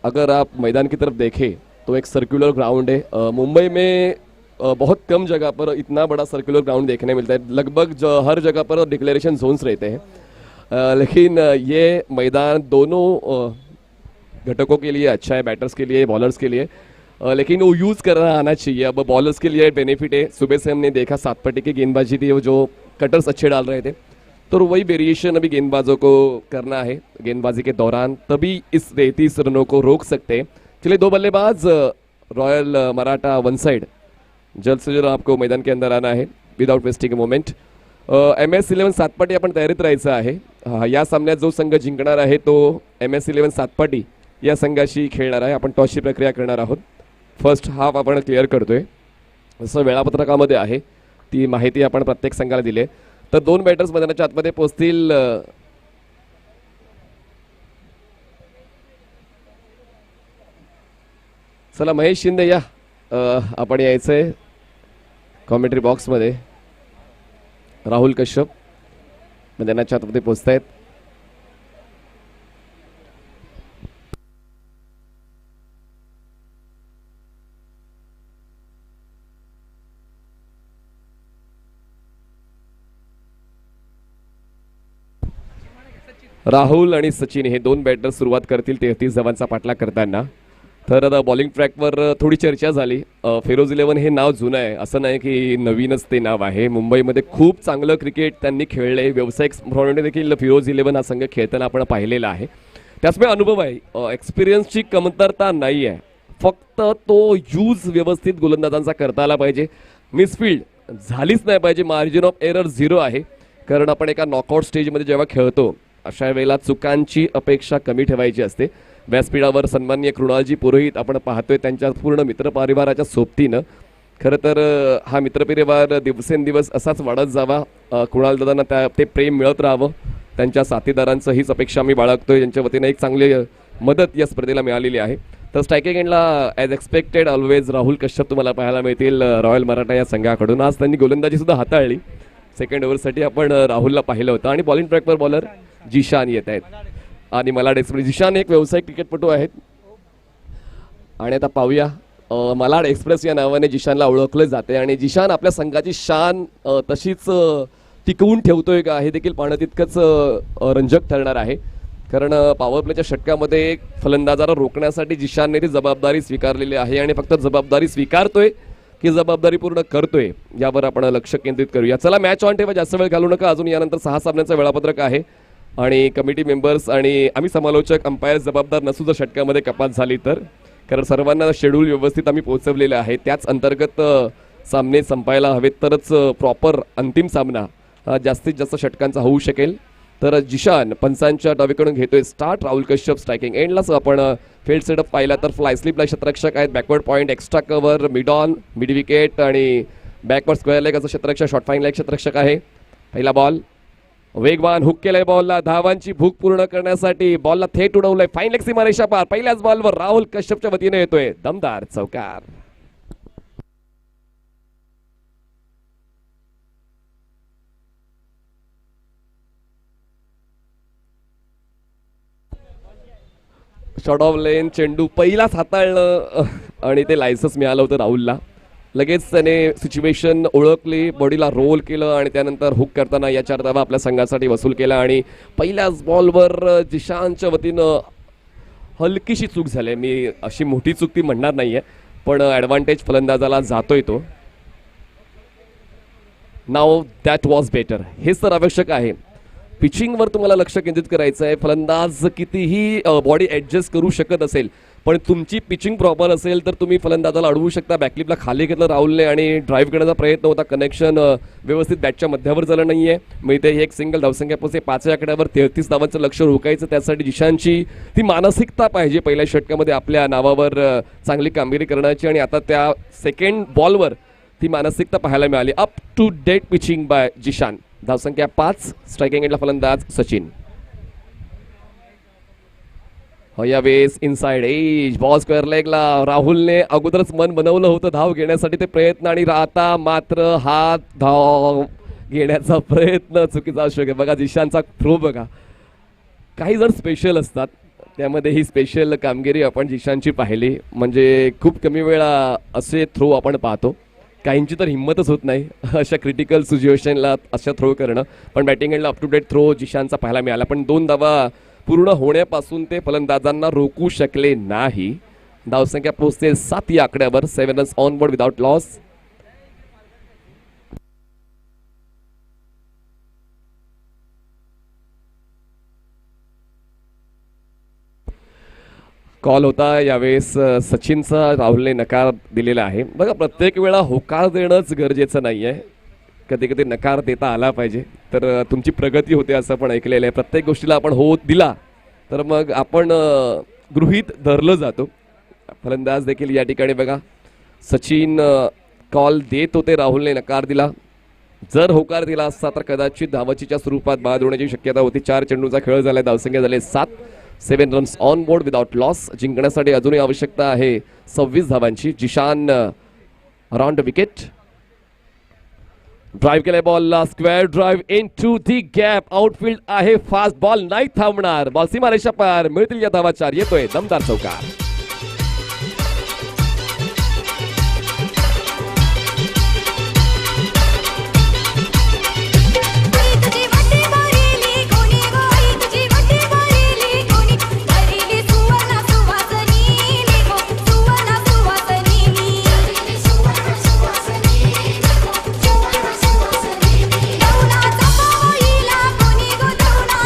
अगर आप मैदान की तरफ देखें तो एक सर्कुलर ग्राउंड है. मुंबई में बहुत कम जगह पर इतना बड़ा सर्कुलर ग्राउंड देखने मिलता है. लगभग हर जगह पर डिक्लेरेशन जोन्स रहते हैं. लेकिन ये मैदान दोनों घटकों के लिए अच्छा है, बैटर्स के लिए, बॉलर्स के लिए. लेकिन वो यूज़ करना आना चाहिए. अब बॉलर्स के लिए बेनिफिट है. सुबह से हमने देखा 7 पट्टी की गेंदबाजी थी, वो जो कटर्स अच्छे डाल रहे थे. तो वही वेरिएशन अभी गेंदबाजों को करना है गेंदबाजी के दौरान, तभी इस 33 रनों को रोक सकते हैं. चलिए 2 बल्लेबाज रॉयल मराठा वन साइड. जल्द से जल्द आपको मैदान के अंदर आना है without wasting a moment. MS11 Satpati आपण तयारीत राहायचं आहे. या सामन्यात जो संघ जिंकणार आहे तो MS11 सातपाटी या संघाशी खेळणार आहे. आपण टॉसची प्रक्रिया करणार आहोत. फर्स्ट हाफ आपण क्लिअर करतोय. जसं वेळापत्रकामध्ये आहे ती माहिती आपण प्रत्येक संघाला दिली आहे. तर 2 बॅटर्स मैदानाच्या आतमध्ये पोहोचतील. चला महेश शिंदे या, आपण यायचंय कॉमेंट्री बॉक्समध्ये. राहुल कश्यप मैदानाच्या आतमध्ये पोहोचतायत. राहुल आणि सचिन हे 2 बॅटर सुरुवात करतील 33 धावांचा पाठलाग करताना. तर आता बॉलिंग ट्रॅकवर थोडी चर्चा झाली. फिरोज 11 हे नाव जुनं आहे असं नाही की नवीनच ते नाव आहे. मुंबईमध्ये खूप चांगलं क्रिकेट त्यांनी खेळले. व्यावसायिक प्रमाणे देखील फिरोज 11 हा संघ खेळताना आपण पाहिलेला आहे. त्याचमुळे अनुभव आहे. एक्सपिरियन्सची कमतरता नाही आहे. फक्त तो यूज व्यवस्थित गोलंदाजांचा करता आला पाहिजे. मिसफिल्ड झालीच नाही पाहिजे. मार्जिन ऑफ एरर 0 आहे. कारण आपण एका नॉकआउट स्टेजमध्ये जेव्हा खेळतो अशा वेळेला चुकांची अपेक्षा कमी ठेवायची असते. व्यासपीठावर सन्माननीय कृणालजी पुरोहित आपण पाहतोय त्यांच्या पूर्ण मित्रपरिवाराच्या सोबतीनं. खरं तर हा मित्रपरिवार दिवसेंदिवस असाच वाढत जावा. कृणाल दादांना ते प्रेम मिळत राहावं. त्यांच्या साथीदारांचं हीच अपेक्षा मी बाळगतोय. त्यांच्या वतीनं एक चांगली मदत या स्पर्धेला मिळालेली आहे. तर स्ट्रायकिंग एंडला as expected always Rahul Kashyap तुम्हाला पाहायला मिळतील रॉयल मराठा या संघाकडून. आज त्यांनी गोलंदाजीसुद्धा हाताळली. सेकंड ओव्हरसाठी आपण राहुलला पाहिलं होतं. आणि बॉलिंग ट्रॅकवर बॉलर जिशान येत आहेत. आणि मला एक्सप्रेस जिशान एक व्यावसायिक क्रिकेटपटू आहेत. आणि आता पाहूया मलाड एक्सप्रेस या नावाने जिशानला ओळखलं जाते. आणि जिशान आपल्या संघाची शान तशीच टिकवून ठेवतोय का हे देखील पाहणं तितकंच रंजक ठरणार आहे. कारण पॉवर प्लेच्या षटकामध्ये फलंदाजाला रोखण्यासाठी जिशानने ती जबाबदारी स्वीकारलेली आहे. आणि फक्त जबाबदारी स्वीकारतोय की जबाबदारी पूर्ण करतोय यावर आपण लक्ष केंद्रित करूया. चला मॅच ऑन ठेवा, जास्त वेळ घालू नका. अजून यानंतर 6 सामन्यांचं वेळापत्रक आहे. आणि कमिटी मेंबर्स आणि आम्ही समालोचक अंपायर जबाबदार नसू जर षटकामध्ये कपात झाली तर. कारण सर्वांना शेड्यूल व्यवस्थित आम्ही पोहोचवलेलं आहे. त्याच अंतर्गत सामने संपायला हवेत तरच प्रॉपर अंतिम सामना जास्तीत जास्त षटकांचा होऊ शकेल. तर जिशान पंचांच्या डावीकडून घेतोय स्टार्ट. राहुल कश्यप स्ट्रायकिंग एंडलाच आपण फील्ड सेटअप पाहिला तर फ्लाय स्लिपला क्षेत्ररक्षक आहेत. Backward point, extra cover, mid on, mid wicket आणि बॅकवर्ड स्क्वेअर लेग असं क्षेत्ररक्षक. शॉर्ट फाईन लेग क्षेत्ररक्षक आहे. पहिला बॉल वेगवान हुक केलाय. बॉलला धावांची भूक पूर्ण करण्यासाठी बॉलला थेट उडवलंय फाईन लेग सीमारेषा पार. पहिल्याच बॉलवर राहुल कश्यपच्या वतीने येतोय दमदार चौकार. शॉर्ट ऑफ लेन चेंडू पहिलाच हाताळलं आणि ते लायसन्स मिळालं होतं राहुलला. लगेच त्याने सिच्युएशन ओळखली, बॉडीला रोल केलं आणि त्यानंतर हुक करताना या 4 धावा आपल्या संघासाठी वसूल केला. आणि पहिल्याच बॉलवर जिशानच्या वतीनं हलकीशी चूक झाली, मी अशी मोठी चूक ती म्हणणार नाहीये, पण ॲडव्हान्टेज फलंदाजाला जातोय तो. Now that was better. हेच तर आवश्यक आहे. पिचिंगवर तुम्हाला लक्ष केंद्रित करायचं आहे. फलंदाज कितीही बॉडी ॲडजस्ट करू शकत असेल, पण तुमची पिचिंग प्रॉपर असेल तर तुम्ही फलंदाजाला अडवू शकता. बॅकलिपला खाली घेतलं राहुलने आणि ड्राईव्ह करण्याचा प्रयत्न होता, कनेक्शन व्यवस्थित बॅटच्या मध्यावर झालं नाहीये. मग इथे एक सिंगल धावसंख्या पोहोचते 5 आकड्यावर. 33 धावांचं लक्ष रोखायचं, त्यासाठी जिशानची ती मानसिकता पाहिजे पहिल्या षटकामध्ये आपल्या नावावर चांगली कामगिरी करण्याची, आणि आता त्या सेकंड बॉलवर ती मानसिकता पाहायला मिळाली. Up to date pitching by Zeeshan. धावसंख्या 5. स्ट्रायकिंग एंडला फलंदाज सचिन. यावेळेस इनसाइड एज बॉल स्क्वेअर लेगला. राहुलने अगोदरच मन बनवलं होतं धाव घेण्यासाठी ते प्रयत्न, आणि आता मात्र हा धाव घेण्याचा प्रयत्न चुकीचा असू शकेल. बघा जिशानचा थ्रो बघा, काही जण स्पेशल असतात, त्यामध्ये ही स्पेशल कामगिरी आपण जिशानची पाहिली. म्हणजे खूप कमी वेळा असे थ्रो आपण पाहतो, काहींची तर हिंमतच होत नाही अशा क्रिटिकल सिच्युएशनला अशा थ्रो करणं. पण बॅटिंग एंडला अप टू डेट थ्रो जिशानचा पाहायला मिळाला, पण 2 धावा पूर्ण होण्यापासून ते फलंदाजांना रोखू शकले नाही. धावसंख्या पोहोचते 7 या आकड्यावर. 7 runs on board without loss. Call होता यावेळेस सचिनचा, राहुलने नकार दिलेला आहे. बघा प्रत्येक वेळा होकार देणंच गरजेचं नाही आहे, कधी कधी नकार देता आला पाहिजे, तर तुमची प्रगती होते असं पण ऐकलेलं आहे. प्रत्येक गोष्टीला आपण हो दिला तर मग आपण गृहीत धरलं जातो. फलंदाज देखील या ठिकाणी बघा सचिन कॉल देत होते, राहुलने नकार दिला. जर होकार दिला असता तर कदाचित धावचीच्या स्वरूपात बाद होण्याची शक्यता होती. 4 चेंडूचा खेळ झाला, धावसंख्या झाले 7. 7 runs on board without loss. जिंकण्यासाठी अजूनही आवश्यकता आहे 26 धावांची. Zeeshan around wicket. ड्राईव्ह केलाय बॉलला, square drive into the gap. Outfield आहे, फास्ट बॉल नाही थांबणार. बॉल सीमारेषा पार, मिळतील या धावा 4. येतोय दमदार चौकार.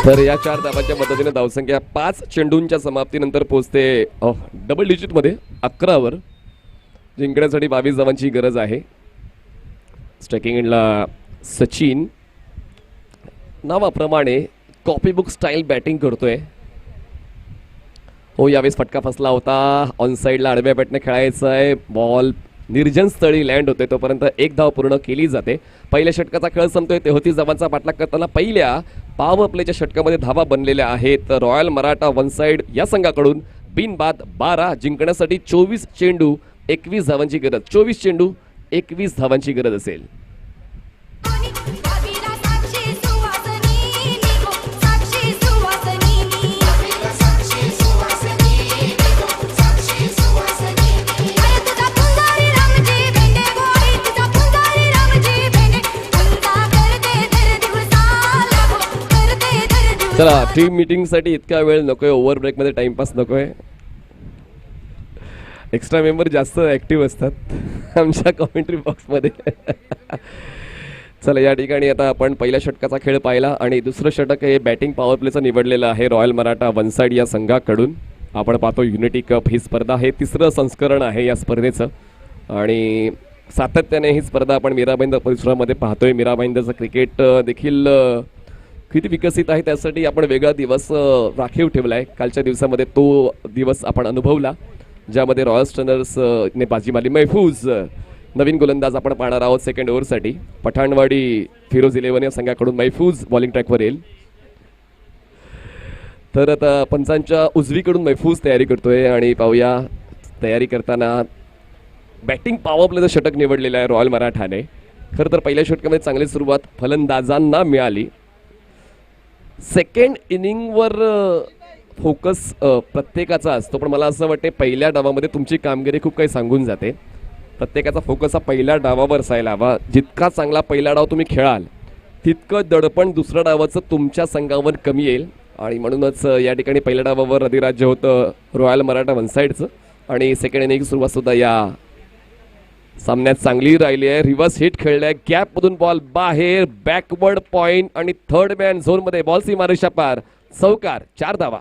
तर या 4 धावांच्या मदतीने धावसंख्या 5 चेंडूंच्या समाप्तीनंतर पोहोचते डबल डिजिटमध्ये 11वर. जिंकण्यासाठी 22 धावांची गरज आहे. स्ट्रायकिंग एंडला सचिन नावाप्रमाणे कॉपीबुक स्टाईल बॅटिंग करतोय. हो यावेळेस फटका फसला होता. ऑन साईडला आडव्या बॅटने खेळायचं आहे. बॉल निर्जन स्थळी लँड होते, तोपर्यंत 1 धाव पूर्ण केली जाते. पहिल्या षटकाचा खेळ संपतोय. 33 धावांचा पाठलाग करताना पहिल्या पॉवर प्लेच्या षटकामध्ये धावा बनलेल्या आहेत. रॉयल मराठा वन साइड या संघाकडून बिनबाद 12. जिंकण्यासाठी 24 चेंडू 21 धावांची गरज. 24 चेंडू 21 धावांची गरज असेल. चला टीम मीटिंगसाठी इतका वेळ नकोय, ओव्हर ब्रेकमध्ये टाइमपास नकोय. एक्स्ट्रा मेंबर जास्त ॲक्टिव्ह असतात आमच्या कॉमेंट्री बॉक्समध्ये. चला या ठिकाणी आता आपण पहिल्या षटकाचा खेळ पाहिला आणि दुसरं षटक हे बॅटिंग पॉवर प्लेचं निवडलेलं आहे रॉयल मराठा वन साइड या संघाकडून. आपण पाहतो युनिटी कप ही स्पर्धा हे 3रं संस्करण आहे या स्पर्धेचं आणि सातत्याने ही स्पर्धा आपण मीरा भाईंदर परिसरामध्ये पाहतोय. मीरा भाईंदरचं क्रिकेट देखील किती विकसित आहे त्यासाठी आपण वेगळा दिवस राखीव ठेवला आहे. कालच्या दिवसामध्ये तो दिवस आपण अनुभवला ज्यामध्ये रॉयल स्टनर्स ने बाजी मारली. महफूज नवीन गोलंदाज आपण पाहणार आहोत सेकंड ओव्हरसाठी. पठाणवाडी फिरोज 11 या संघाकडून महफूज बॉलिंग ट्रॅकवर येईल. तर आता पंचांच्या उजवीकडून महफूज तयारी करतोय आणि पाहूया तयारी करताना बॅटिंग पॉवर प्लेचं षटक निवडलेलं आहे रॉयल मराठाने. खरं तर पहिल्या षटकामध्ये चांगली सुरुवात फलंदाजांना मिळाली. सेकंड इनिंगवर फोकस प्रत्येकाचा असतो, पण मला असं वाटते पहिल्या डावामध्ये तुमची कामगिरी खूप काही सांगून जाते. प्रत्येकाचा फोकस हा पहिल्या डावावर असायला हवा. जितका चांगला पहिला डाव तुम्ही खेळाल तितकं दडपण दुसऱ्या डावाचं तुमच्या संघावर कमी येईल आणि म्हणूनच या ठिकाणी पहिल्या डावावर अधिराज्य होतं रॉयल मराठा वन साईडचं आणि सेकंड इनिंग सुरुवात सुद्धा या सामन्यात चांगली राहिली आहे. रिव्हर्स हिट खेळलाय, गॅपमधून बॉल बाहेर, बॅकवर्ड पॉइंट आणि थर्ड मॅन झोनमध्ये बॉल सीमारेषा पार, चौकार, 4 धावा.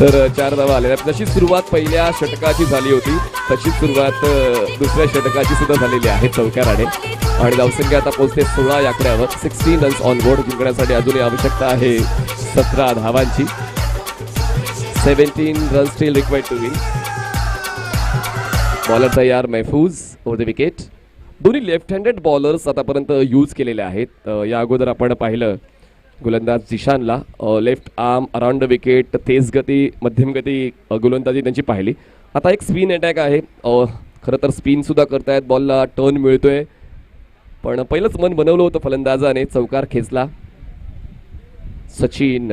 तर 4 धावा आलेल्या. जशी सुरुवात पहिल्या षटकाची झाली होती तशीच सुरुवात दुसऱ्या षटकाची सुद्धा झालेली आहे चौकाराने आणि धावसंख्या आता पोहोचते 16 या आकड्यावर. 16 रन्स ऑन बोर्ड. जिंकण्यासाठी अजूनही आवश्यकता आहे 17 धावांची. 17 runs still required to win. Bowler तयार, महफूज ओव्हर द विकेट. दोन्ही लेफ्ट हँडेड बॉलर्स आतापर्यंत यूज केलेले आहेत. या अगोदर आपण पाहिलं गोलंदाज जिशानला left arm around the wicket, तेज गती, मध्यम गती गोलंदाजी त्यांची पाहिली. आता एक स्पिन अटॅक आहे. खरं तर स्पिनसुद्धा करतायत, बॉलला टर्न मिळतोय, पण पहिलंच मन बनवलं होतं फलंदाजाने. चौकार खेचला. सचिन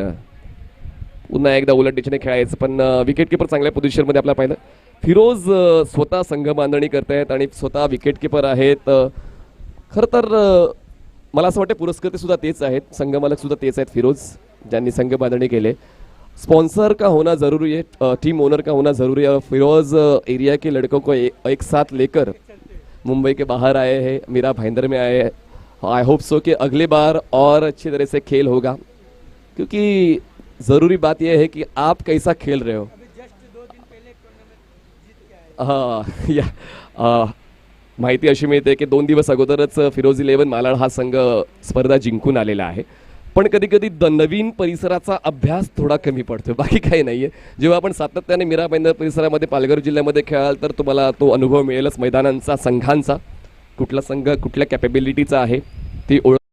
पुन्हा एकदा उलट दिशेने खेळायचं, पण विकेट किपर चांगल्या पोझिशनमध्ये आपल्याला पाहिलं. फिरोज स्वतः संघ बांधणी करतायत आणि स्वतः विकेट किपर आहेत. खरं तर मला असं वाटतं पुरस्कर्ते सुद्धा तेच आहेत, संघमालक सुद्धा तेच आहेत फिरोज, ज्यांनी संघ बांधणी केले. स्पॉन्सर का होना ज़रूरी है, टीम ओनर का होना ज़रूरी है. फिरोज एरिया के लड़कों को एक साथ लेकर मुंबई के बाहर आए हैं, मीरा भाईंदर में आए हैं. आई होप सो कि अगली बार और अच्छी तरह से खेल होगा, क्योंकि ज़रूरी बात यह है कि आप कैसा खेल रहे हो. माहिती अशी मिळते की 2 दिवस अगोदरच फिरोज 11 मालाड हा संघ स्पर्धा जिंकून आलेला आहे. पण कधी कधी नवीन परिसराचा अभ्यास थोडा कमी पडतो, बाकी काही नाही आहे. जेव्हा आपण सातत्याने मीरा भाईंदर परिसरामध्ये पालघर जिल्ह्यामध्ये खेळाल तर तुम्हाला तो अनुभव मिळेलच मैदानांचा, संघांचा, कुठला संघ कुठल्या कॅपेबिलिटीचा आहे ती ओळख